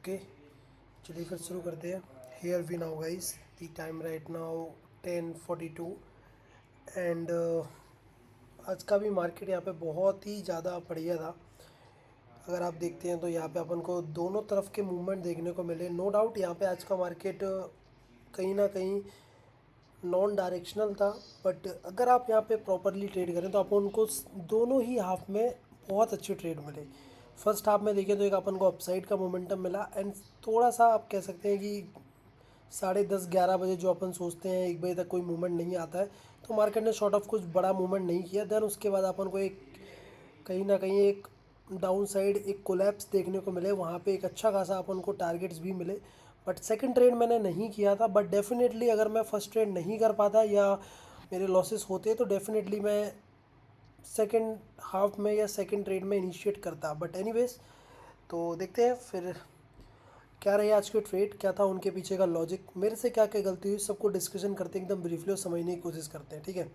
Okay, चलिए फिर शुरू करते हैं। Here we now guys, the time right now 10:42 and आज का भी मार्केट यहाँ पे बहुत ही ज़्यादा बढ़िया था। अगर आप देखते हैं तो यहाँ पे अपन को दोनों तरफ के मूवमेंट देखने को मिले। नो डाउट यहाँ पे आज का मार्केट कहीं ना कहीं नॉन डायरेक्शनल था, बट अगर आप यहाँ पे प्रॉपरली ट्रेड करें तो अपन को दोनों ही हाफ में बहुत अच्छे ट्रेड मिले। फर्स्ट हाफ में देखें तो एक अपन को अपसाइड का मोमेंटम मिला एंड थोड़ा सा आप कह सकते हैं कि 10:30-11 बजे जो अपन सोचते हैं 1 बजे तक कोई मूवमेंट नहीं आता है, तो मार्केट ने शॉर्ट ऑफ कुछ बड़ा मूवमेंट नहीं किया। देन उसके बाद अपन को एक कहीं ना कहीं एक डाउन साइड एक कोलैप्स देखने को मिले। वहाँ पे एक अच्छा खासा अपन को टारगेट्स भी मिले, बट सेकंड ट्रेड मैंने नहीं किया था। बट डेफिनेटली अगर मैं फर्स्ट ट्रेड नहीं कर पाता या मेरे लॉसेस होते तो डेफिनेटली मैं सेकंड हाफ में या सेकंड ट्रेड में इनिशिएट करता। बट एनीवेज, तो देखते हैं फिर क्या रहे आज के ट्रेड, क्या था उनके पीछे का लॉजिक, मेरे से क्या क्या गलती हुई, सबको डिस्कशन करते हैं एकदम ब्रीफली और समझने की कोशिश करते हैं। ठीक है,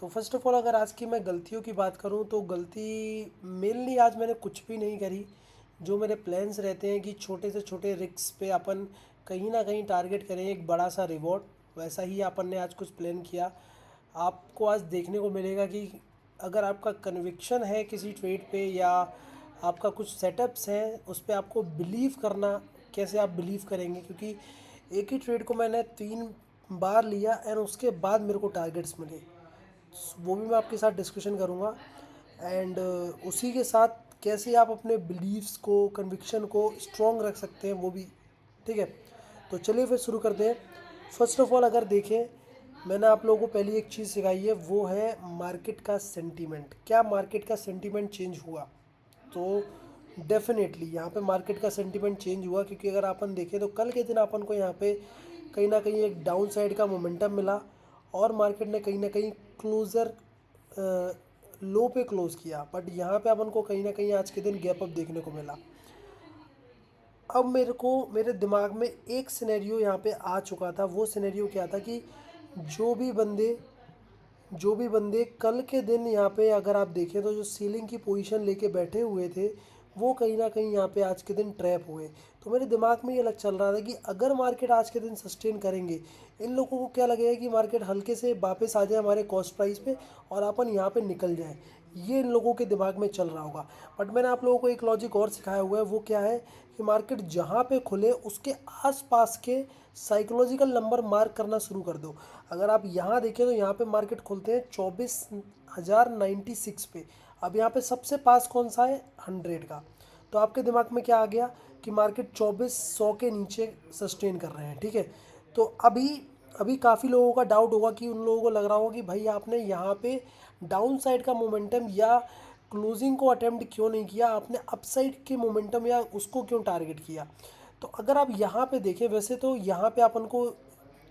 तो फर्स्ट ऑफ ऑल अगर आज की मैं गलतियों की बात करूं तो गलती मेनली आज मैंने कुछ भी नहीं करी। जो मेरे प्लान्स रहते हैं कि छोटे से छोटे रिस्क पे अपन कहीं ना कहीं टारगेट करें एक बड़ा सा रिवॉर्ड, वैसा ही अपन ने आज कुछ प्लान किया। आपको आज देखने को मिलेगा कि अगर आपका कन्विक्शन है किसी ट्रेड पे या आपका कुछ सेटअप्स हैं उस पर आपको बिलीव करना, कैसे आप बिलीव करेंगे, क्योंकि एक ही ट्रेड को मैंने 3 बार लिया एंड उसके बाद मेरे को टारगेट्स मिले। वो भी मैं आपके साथ डिस्कशन करूँगा एंड उसी के साथ कैसे आप अपने बिलीव्स को, कन्विक्शन को स्ट्रॉन्ग रख सकते हैं वो भी। ठीक है, तो चलिए फिर शुरू करते हैं। फर्स्ट ऑफ ऑल अगर देखें, मैंने आप लोगों को पहली एक चीज़ सिखाई है, वो है मार्केट का सेंटीमेंट। क्या मार्केट का सेंटीमेंट चेंज हुआ? तो डेफिनेटली यहाँ पे मार्केट का सेंटीमेंट चेंज हुआ, क्योंकि अगर अपन देखें तो कल के दिन अपन को यहाँ पे कहीं ना कहीं एक डाउन साइड का मोमेंटम मिला और मार्केट ने कहीं ना कहीं क्लोज़र लो पे क्लोज़ किया। बट यहाँ पे अपन को कहीं ना कहीं आज के दिन गैप अप देखने को मिला। अब मेरे को मेरे दिमाग में एक सिनेरियो यहाँ पे आ चुका था। वो सिनेरियो क्या था कि जो भी बंदे जो भी बंदे कल के दिन यहाँ पे अगर आप देखें तो जो सीलिंग की पोजीशन लेके बैठे हुए थे वो कहीं ना कहीं यहाँ पे आज के दिन ट्रैप हुए। तो मेरे दिमाग में ये लग चल रहा था कि अगर मार्केट आज के दिन सस्टेन करेंगे, इन लोगों को क्या लगेगा कि मार्केट हल्के से वापस आ जाए हमारे कॉस्ट प्राइस पे और अपन यहाँ पे निकल जाए। ये इन लोगों के दिमाग में चल रहा होगा। बट मैंने आप लोगों को एक लॉजिक और सिखाया हुआ है, वो क्या है कि मार्केट जहाँ पे खुले उसके आसपास के साइकोलॉजिकल नंबर मार्क करना शुरू कर दो। अगर आप यहाँ देखें तो यहाँ पे मार्केट खुलते हैं 24,096 पे। अब यहाँ पे सबसे पास कौन सा है? 100 का। तो आपके दिमाग में क्या आ गया कि मार्केट 2400 के नीचे सस्टेन कर रहे हैं। ठीक है, तो अभी अभी काफ़ी लोगों का डाउट होगा कि उन लोगों को लग रहा होगा कि भाई आपने यहाँ पे डाउन साइड का मोमेंटम या क्लोजिंग को अटेम्प्ट क्यों नहीं किया, आपने अपसाइड के मोमेंटम या उसको क्यों टारगेट किया। तो अगर आप यहाँ पे देखें, वैसे तो यहाँ पे अपन को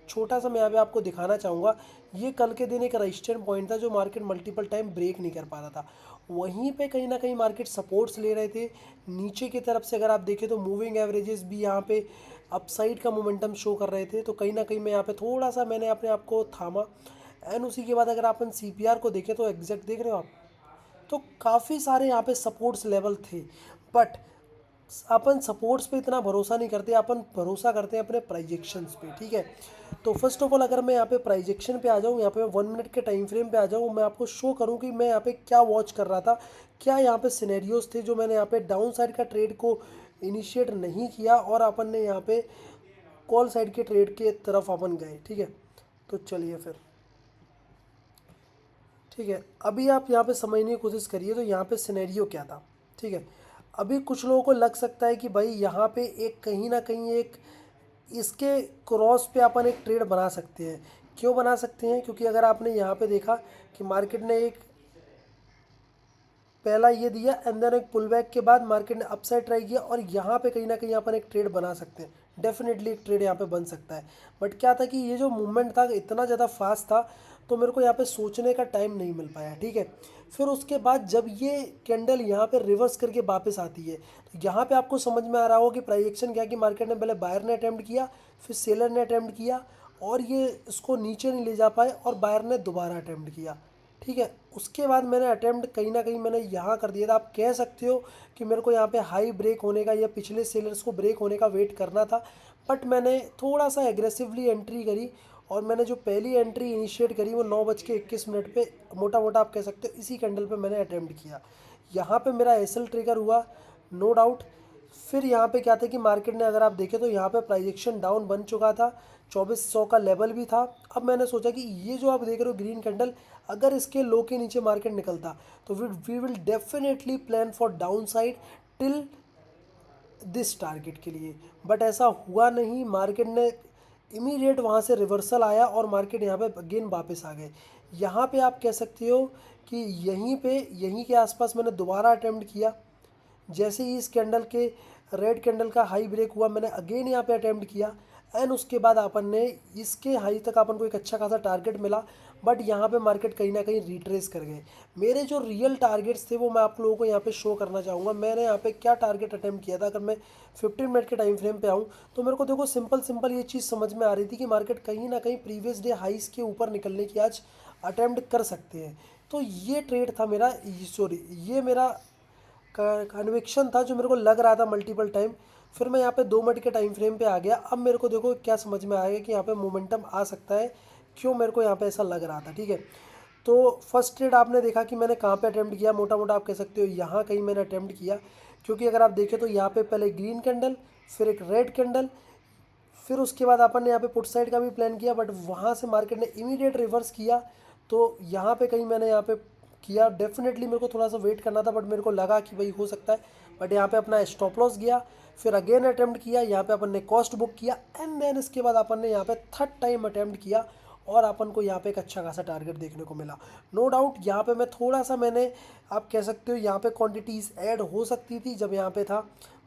छोटा सा मैं यहाँ पे आपको दिखाना चाहूँगा, ये कल के दिन एक रजिस्टेंस पॉइंट था जो मार्केट मल्टीपल टाइम ब्रेक नहीं कर पा रहा था। वहीं पे कहीं ना कहीं मार्केट सपोर्ट्स ले रहे थे नीचे की तरफ से। अगर आप देखें तो मूविंग एवरेजेस भी यहाँ पे अपसाइड का मोमेंटम शो कर रहे थे। तो कहीं ना कहीं मैं यहाँ पे थोड़ा सा मैंने अपने आप को थामा एंड उसी के बाद अगर अपन CPR को देखें तो एग्जैक्ट देख रहे हो आप, तो काफ़ी सारे यहाँ पे सपोर्ट्स लेवल थे। बट अपन सपोर्ट्स पे इतना भरोसा नहीं करते, अपन भरोसा करते हैं अपने प्राइजेक्शंस पे। ठीक है, तो फर्स्ट ऑफ ऑल अगर मैं यहाँ पे प्राइजेक्शन पे आ जाऊँ, यहाँ पे 1 मिनट के टाइम फ्रेम पे आ जाऊँ, मैं आपको शो करूँ कि मैं यहाँ पे क्या वॉच कर रहा था, क्या यहाँ पे सिनेरियोज थे जो मैंने यहाँ पे डाउन साइड का ट्रेड को इनिशिएट नहीं किया और अपन ने यहाँ पे कॉल साइड के ट्रेड के तरफ अपन गए। ठीक है, तो चलिए फिर। ठीक है, अभी आप यहाँ पे समझने की कोशिश करिए तो यहाँ पे सिनेरियो क्या था। ठीक है, अभी कुछ लोगों को लग सकता है कि भाई यहाँ पे एक कहीं ना कहीं एक इसके क्रॉस पे अपन एक ट्रेड बना सकते हैं। क्यों बना सकते हैं? क्योंकि अगर आपने यहाँ पे देखा कि मार्केट ने एक पहला ये दिया एंड देन एक पुल बैक के बाद मार्केट ने अपसाइड ट्राई किया और यहाँ पे कहीं ना कहीं अपन एक ट्रेड बना सकते हैं। डेफिनेटली एक ट्रेड यहाँ पे बन सकता है। बट क्या था कि ये जो मूवमेंट था इतना ज़्यादा फास्ट था तो मेरे को यहाँ पे सोचने का टाइम नहीं मिल पाया। ठीक है, फिर उसके बाद जब ये कैंडल यहाँ पे रिवर्स करके वापस आती है तो यहाँ पे आपको समझ में आ रहा होगा कि प्राइस एक्शन क्या, कि मार्केट ने पहले बायर ने अटैम्प्ट किया, फिर सेलर ने अटैम्प्ट किया और ये इसको नीचे नहीं ले जा पाए और बायर ने दोबारा अटैम्प्ट किया। ठीक है। उसके बाद मैंने अटेम्प्ट कहीं ना कहीं मैंने यहाँ कर दिया था। आप कह सकते हो कि मेरे को यहाँ पे हाई ब्रेक होने का या पिछले सेलर्स को ब्रेक होने का वेट करना था, बट मैंने थोड़ा सा एग्रेसिवली एंट्री करी और मैंने जो पहली एंट्री इनिशिएट करी वो 9:21 पे, मोटा मोटा आप कह सकते हो इसी कैंडल पे मैंने अटेम्प्ट किया। यहाँ पे मेरा एसएल ट्रिगर हुआ, नो डाउट। फिर यहाँ पे क्या था कि मार्केट ने, अगर आप देखें तो यहाँ पे प्राइस एक्शन डाउन बन चुका था, 2400 का लेवल भी था। अब मैंने सोचा कि ये जो आप देख रहे हो ग्रीन कैंडल, अगर इसके लो के नीचे मार्केट निकलता तो we will definitely plan for down side till this target के लिए। बट ऐसा हुआ नहीं, मार्केट ने इमीडिएट वहाँ से रिवर्सल आया और मार्केट यहाँ पे अगेन वापस आ गए। यहाँ पे आप कह सकते हो कि यहीं के आसपास मैंने दोबारा अटेम्प्ट किया। जैसे ही इस कैंडल के रेड कैंडल का हाई ब्रेक हुआ, मैंने अगेन यहाँ पे अटेम्प्ट किया एंड उसके बाद अपन ने इसके हाई तक अपन को एक अच्छा खासा टारगेट मिला। बट यहाँ पे मार्केट कहीं ना कहीं रिट्रेस कर गए। मेरे जो रियल टारगेट्स थे वो मैं आप लोगों को यहाँ पे शो करना चाहूँगा। मैंने यहाँ पे क्या टारगेट अटेम्प्ट किया था। अगर मैं 15 मिनट के टाइम फ्रेम पे आऊँ तो मेरे को देखो सिंपल ये चीज़ समझ में आ रही थी कि मार्केट कहीं ना कहीं प्रीवियस डे हाइस के ऊपर निकलने की आज अटेम्प्ट कर सकते हैं। तो ये ट्रेड था मेरा, सॉरी ये मेरा कन्विक्शन था जो मेरे को लग रहा था मल्टीपल टाइम। फिर मैं यहाँ पे 2 मिनट के टाइम फ्रेम पे आ गया। अब मेरे को देखो क्या समझ में आएगा कि यहाँ पे मोमेंटम आ सकता है, क्यों मेरे को यहाँ पे ऐसा लग रहा था। ठीक है, तो फर्स्ट ट्रेड आपने देखा कि मैंने कहाँ पे अटेम्प्ट किया, मोटा मोटा आप कह सकते हो यहाँ कहीं मैंने अटेम्प्ट किया। क्योंकि अगर आप देखें तो यहाँ पे पहले ग्रीन कैंडल, फिर एक रेड कैंडल, फिर उसके बाद अपन ने यहाँ पे पुट साइड का भी प्लान किया, बट वहाँ से मार्केट ने इमीडिएट रिवर्स किया। तो यहाँ पे कहीं मैंने यहाँ पे किया। डेफिनेटली मेरे को थोड़ा सा वेट करना था, बट मेरे को लगा कि भाई हो सकता है, बट यहाँ पे अपना स्टॉप लॉस गया। फिर अगेन अटेम्प्ट किया, यहाँ पे अपन ने कॉस्ट बुक किया एंड देन इसके बाद अपन ने यहाँ पे थर्ड टाइम अटेम्प्ट किया और अपन को यहाँ पे एक अच्छा खासा टारगेट देखने को मिला। नो डाउट यहाँ पे मैं थोड़ा सा, मैंने आप कह सकते हो यहाँ पे क्वांटिटीज़ ऐड हो सकती थी जब यहाँ पे था,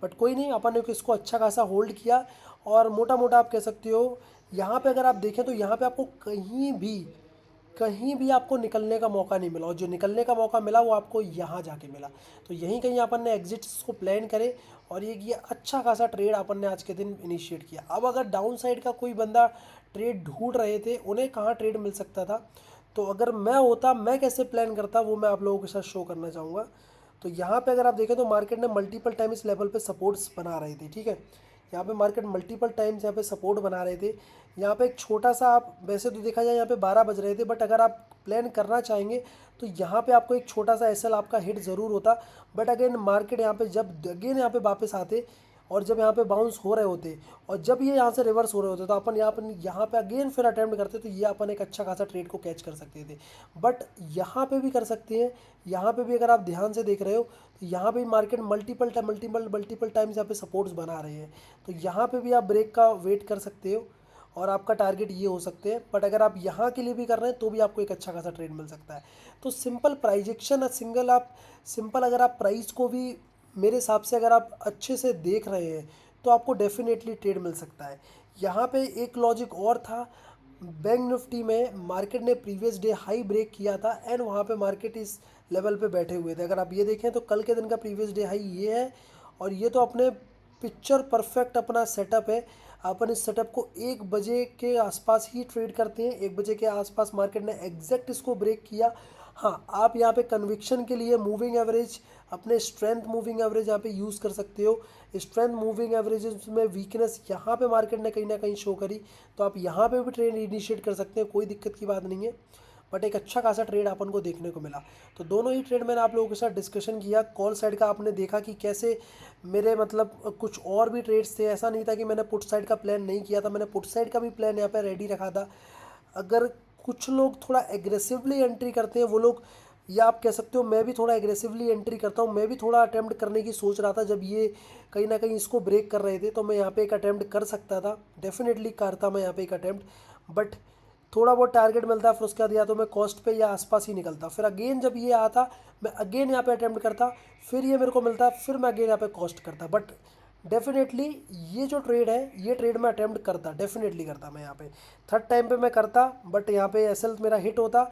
बट कोई नहीं, अपन ने इसको अच्छा खासा होल्ड किया। और मोटा मोटा आप कह सकते हो यहाँ पे अगर आप देखें तो यहाँ पे आपको कहीं भी आपको निकलने का मौका नहीं मिला, और जो निकलने का मौका मिला वो आपको यहाँ जाके मिला। तो यहीं कहीं अपन ने एग्जिट्स को प्लान करे और ये अच्छा खासा ट्रेड अपन ने आज के दिन इनिशिएट किया। अब अगर डाउन साइड का कोई बंदा ट्रेड ढूंढ रहे थे, उन्हें कहाँ ट्रेड मिल सकता था, तो अगर मैं होता मैं कैसे प्लान करता वो मैं आप लोगों के साथ शो करना चाहूँगा। तो यहाँ पे अगर आप देखें तो मार्केट ने मल्टीपल टाइम इस लेवल पे सपोर्ट्स बना रही थी। ठीक है, यहाँ पे मार्केट मल्टीपल टाइम्स यहाँ पे सपोर्ट बना रहे थे। यहाँ पे एक छोटा सा, आप वैसे तो देखा जाए यहाँ पे 12 बज रहे थे, बट अगर आप प्लान करना चाहेंगे तो यहाँ पे आपको एक छोटा सा एसएल आपका हिट ज़रूर होता। बट अगेन मार्केट यहाँ पे जब अगेन यहाँ पे वापस आते और जब यहाँ पे बाउंस हो रहे होते और जब ये यहाँ से रिवर्स हो रहे होते तो अपन यहाँ पे अगेन फिर अटेम्प्ट करते तो ये अपन एक अच्छा खासा ट्रेड को कैच कर सकते थे। बट यहाँ पे भी कर सकते हैं। यहाँ पे भी अगर आप ध्यान से देख रहे हो तो यहाँ पे भी मार्केट मल्टीपल टाइम्स यहाँ पे सपोर्ट्स बना रहे हैं। तो यहाँ पे भी आप ब्रेक का वेट कर सकते हो और आपका टारगेट ये हो सकते हैं। बट अगर आप यहाँ के लिए भी कर रहे हैं तो भी आपको एक अच्छा खासा ट्रेड मिल सकता है। तो सिंपल प्राइजेक्शन सिंपल अगर आप प्राइस को भी मेरे हिसाब से अगर आप अच्छे से देख रहे हैं तो आपको डेफिनेटली ट्रेड मिल सकता है। यहाँ पे एक लॉजिक और था, बैंक निफ्टी में मार्केट ने प्रीवियस डे हाई ब्रेक किया था एंड वहाँ पे मार्केट इस लेवल पे बैठे हुए थे। अगर आप ये देखें तो कल के दिन का प्रीवियस डे हाई ये है और ये तो अपने पिक्चर परफेक्ट अपना सेटअप है। अपन इस सेटअप को 1 बजे के आसपास ही ट्रेड करते हैं। 1 बजे के आसपास मार्केट ने एग्जैक्ट इसको ब्रेक किया। हाँ, आप यहाँ पे कन्विक्शन के लिए मूविंग एवरेज, अपने स्ट्रेंथ मूविंग एवरेज यहाँ पे यूज़ कर सकते हो। स्ट्रेंथ मूविंग एवरेजेस में वीकनेस यहाँ पे मार्केट ने कहीं ना कहीं शो करी, तो आप यहाँ पे भी ट्रेड इनिशिएट कर सकते हैं, कोई दिक्कत की बात नहीं है। बट एक अच्छा खासा ट्रेड अपन को देखने को मिला। तो दोनों ही ट्रेड मैंने आप लोगों के साथ डिस्कशन किया। कॉल साइड का आपने देखा कि कैसे मेरे मतलब कुछ और भी ट्रेड्स थे, ऐसा नहीं था कि मैंने पुट साइड का प्लान नहीं किया था, मैंने पुट साइड का भी प्लान यहाँ पे रेडी रखा था। अगर कुछ लोग थोड़ा एग्रेसिवली एंट्री करते हैं वो लोग, या आप कह सकते हो मैं भी थोड़ा एग्रेसिवली एंट्री करता हूँ, मैं भी थोड़ा अटैम्प्ट करने की सोच रहा था जब ये कहीं ना कहीं इसको ब्रेक कर रहे थे, तो मैं यहाँ पे एक अटैम्प्ट कर सकता था, डेफिनेटली करता मैं यहाँ पे एक अटैम्प्ट। बट थोड़ा बहुत टारगेट मिलता, फिर उसके बाद या तो मैं कॉस्ट पे या आसपास ही निकलता, फिर अगेन जब ये आता मैं अगेन यहाँ पे अटैम्प्ट करता, फिर ये मेरे को मिलता, फिर मैं अगेन यहाँ पे कॉस्ट करता। बट डेफिनेटली ये जो ट्रेड है ये ट्रेड मैं अटैम्प्ट करता, डेफिनेटली करता मैं यहाँ पे थर्ड टाइम पे मैं करता। बट यहाँ पे एसएल मेरा हिट होता,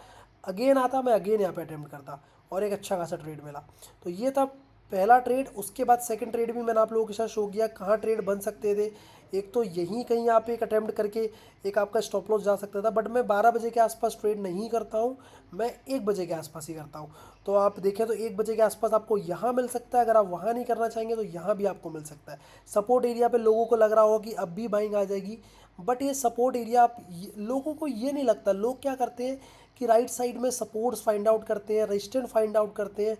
अगेन आता, मैं अगेन यहाँ पे अटैम्प्ट करता और एक अच्छा खासा ट्रेड मिला। तो ये था पहला ट्रेड, उसके बाद सेकंड ट्रेड भी मैंने आप लोगों के साथ शो किया कहाँ ट्रेड बन सकते थे। एक तो यहीं कहीं आप एक अटेम्प्ट करके एक आपका स्टॉप लॉस जा सकता था, बट मैं 12 बजे के आसपास ट्रेड नहीं करता हूँ, मैं 1 बजे के आसपास ही करता हूँ। तो आप देखें तो 1 बजे के आसपास आपको यहाँ मिल सकता है, अगर आप वहाँ नहीं करना चाहेंगे तो यहाँ भी आपको मिल सकता है। सपोर्ट एरिया पे लोगों को लग रहा होगा कि अब भी बाइंग आ जाएगी, बट ये सपोर्ट एरिया आप लोगों को ये नहीं लगता। लोग क्या करते हैं कि राइट साइड में सपोर्ट्स फाइंड आउट करते हैं, रेजिस्टेंस फाइंड आउट करते हैं,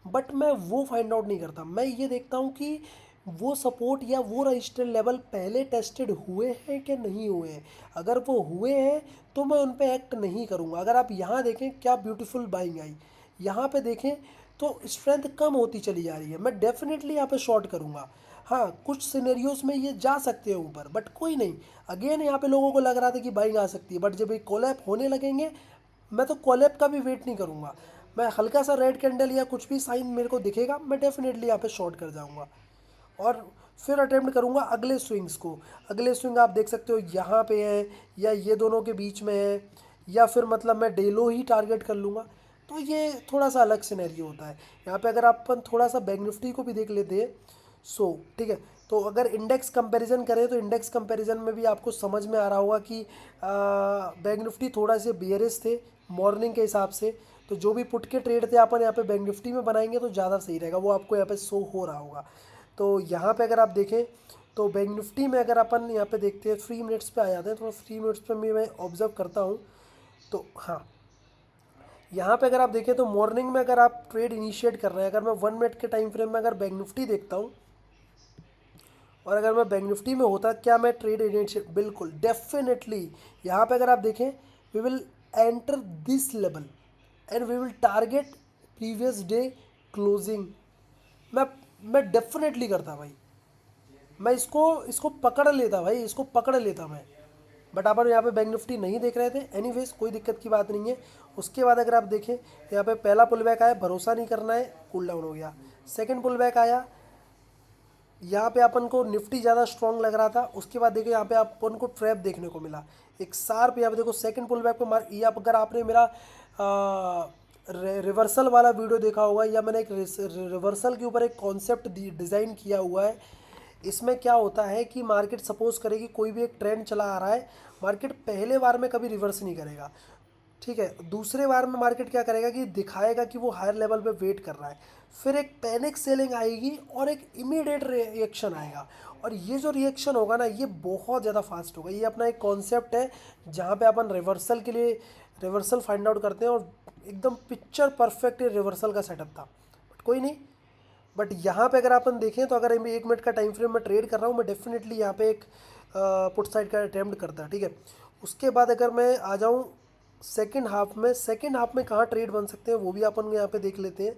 बट मैं वो फाइंड आउट नहीं करता। मैं ये देखता हूँ कि वो सपोर्ट या वो रजिस्टर लेवल पहले टेस्टेड हुए हैं कि नहीं हुए हैं। अगर वो हुए हैं तो मैं उन पे एक्ट नहीं करूँगा। अगर आप यहाँ देखें क्या ब्यूटीफुल बाइंग आई, यहाँ पे देखें तो स्ट्रेंथ कम होती चली जा रही है, मैं डेफिनेटली यहाँ पे शॉर्ट करूँगा। हाँ, कुछ सिनेरियोज में ये जा सकते हैं ऊपर, बट कोई नहीं। अगेन यहाँ पे लोगों को लग रहा था कि बाइंग आ सकती है, बट जब ये कोलैप होने लगेंगे, मैं तो कोलैप का भी वेट नहीं करूँगा। मैं हल्का सा रेड कैंडल या कुछ भी साइन मेरे को दिखेगा, मैं डेफिनेटली यहाँ पे शॉर्ट कर जाऊँगा और फिर अटेम्प्ट करूँगा अगले स्विंग्स को। अगले स्विंग आप देख सकते हो यहाँ पे है या ये दोनों के बीच में है, या फिर मतलब मैं डेलो ही टारगेट कर लूँगा। तो ये थोड़ा सा अलग सिनेरियो होता है। यहाँ पे अगर अपन थोड़ा सा बैंक निफ्टी को भी देख लेते हैं, सो ठीक है, तो अगर इंडेक्स कंपैरिजन करें तो इंडेक्स कंपैरिजन में भी आपको समझ में आ रहा होगा कि बैंक निफ्टी थोड़ा से बेयरिश थे मॉर्निंग के हिसाब से। तो जो भी पुट के ट्रेड थे अपन यहाँ पे बैंक निफ्टी में बनाएंगे तो ज़्यादा सही रहेगा, वो आपको यहाँ पे शो हो रहा होगा। तो यहाँ पे अगर आप देखें तो बैंक निफ्टी में अगर अपन यहाँ पे देखते हैं 3 मिनट्स पे आ जाते हैं, तो 3 मिनट्स पे भी मैं ऑब्जर्व करता हूँ। तो हाँ, यहाँ पे अगर आप देखें तो मॉर्निंग में अगर आप ट्रेड इनिशिएट कर रहे हैं, अगर मैं 1 मिनट के टाइम फ्रेम में अगर बैंक निफ्टी देखता हूँ और अगर मैं बैंक निफ्टी में होता क्या मैं ट्रेड इनिशिएट, बिल्कुल डेफिनेटली यहाँ पे अगर आप देखें we will enter this level and we will target previous day closing. मैं मैं डेफिनेटली करता भाई, मैं इसको इसको पकड़ लेता भाई, इसको पकड़ लेता मैं। बट आप यहाँ पे बैंक निफ्टी नहीं देख रहे थे, एनीवेज कोई दिक्कत की बात नहीं है। उसके बाद अगर आप देखें यहाँ पे पहला पुल बैक आया, भरोसा नहीं करना है, कूल डाउन हो गया। सेकंड पुल बैक आया, यहाँ पे अपन को निफ्टी ज़्यादा स्ट्रॉन्ग लग रहा था। उसके बाद देखिए यहाँ पे अपन को ट्रैप देखने को मिला, एक शार्प। यहाँ पे देखो सेकंड पुल बैक पे मार, ये अगर आपने मेरा रिवर्सल वाला वीडियो देखा होगा, या मैंने एक रिवर्सल के ऊपर एक कॉन्सेप्ट डिज़ाइन किया हुआ है। इसमें क्या होता है कि मार्केट सपोज करेगी कोई भी एक ट्रेंड चला आ रहा है, मार्केट पहले बार में कभी रिवर्स नहीं करेगा, ठीक है। दूसरे बार में मार्केट क्या करेगा कि दिखाएगा कि वो हायर लेवल पे वेट कर रहा है, फिर एक पैनिक सेलिंग आएगी और एक इमीडिएट रिएक्शन आएगा। और ये जो रिएक्शन होगा ना, ये बहुत ज़्यादा फास्ट होगा। ये अपना एक कॉन्सेप्ट है जहाँ पे अपन रिवर्सल के लिए रिवर्सल फाइंड आउट करते हैं, और एकदम पिक्चर परफेक्ट रिवर्सल का सेटअप था, बट कोई नहीं। बट यहाँ पे अगर अपन देखें तो अगर मैं 1 मिनट का टाइम फ्रेम में ट्रेड कर रहा हूँ, मैं डेफिनेटली यहाँ पे एक पुट साइड का अटैम्प्ट करता है, ठीक है। उसके बाद अगर मैं आ जाऊँ सेकंड हाफ में कहाँ ट्रेड बन सकते हैं वो भी अपन यहाँ पे देख लेते हैं।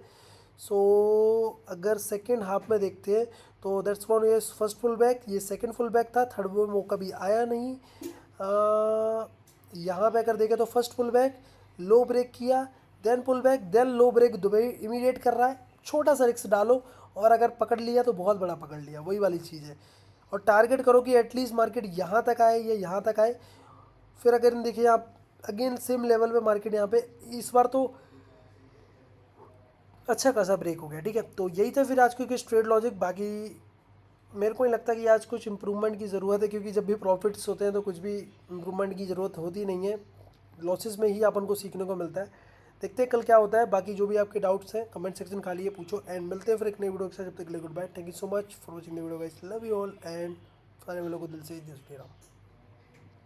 सो अगर सेकंड हाफ में देखते हैं तो दैट्स वन, ये फर्स्ट फुल बैक, ये सेकंड फुल बैक था, थर्ड वो मौका भी आया नहीं। यहाँ पे अगर देखें तो first full back, low break किया, then pull back, then low break, Dubai immediate कर रहा है। छोटा सा रिस्क डालो, और अगर पकड़ लिया तो बहुत बड़ा पकड़ लिया, वही वाली चीज़ है। और टारगेट करो कि एटलीस्ट मार्केट यहाँ तक आए या यहाँ तक आए। फिर अगर देखिए आप अगेन सेम लेवल पे मार्केट यहाँ पे इस बार तो अच्छा खासा ब्रेक हो गया, ठीक है। तो यही था फिर आज की कुछ ट्रेड लॉजिक। बाकी मेरे को नहीं लगता कि आज कुछ इंप्रूवमेंट की ज़रूरत है, क्योंकि जब भी प्रॉफिट्स होते हैं तो कुछ भी इंप्रूवमेंट की ज़रूरत होती नहीं है, लॉसेस में ही अपन को सीखने को मिलता है। देखते हैं कल क्या होता है। बाकी जो भी आपके डाउट्स हैं कमेंट सेक्शन खाली है, पूछो, एंड मिलते हैं फिर एक नई वीडियो के साथ। जब तक के लिए good bye, thank you so much for watching the video guys, love you all, and सारे लोगों को दिल से जय श्री राम।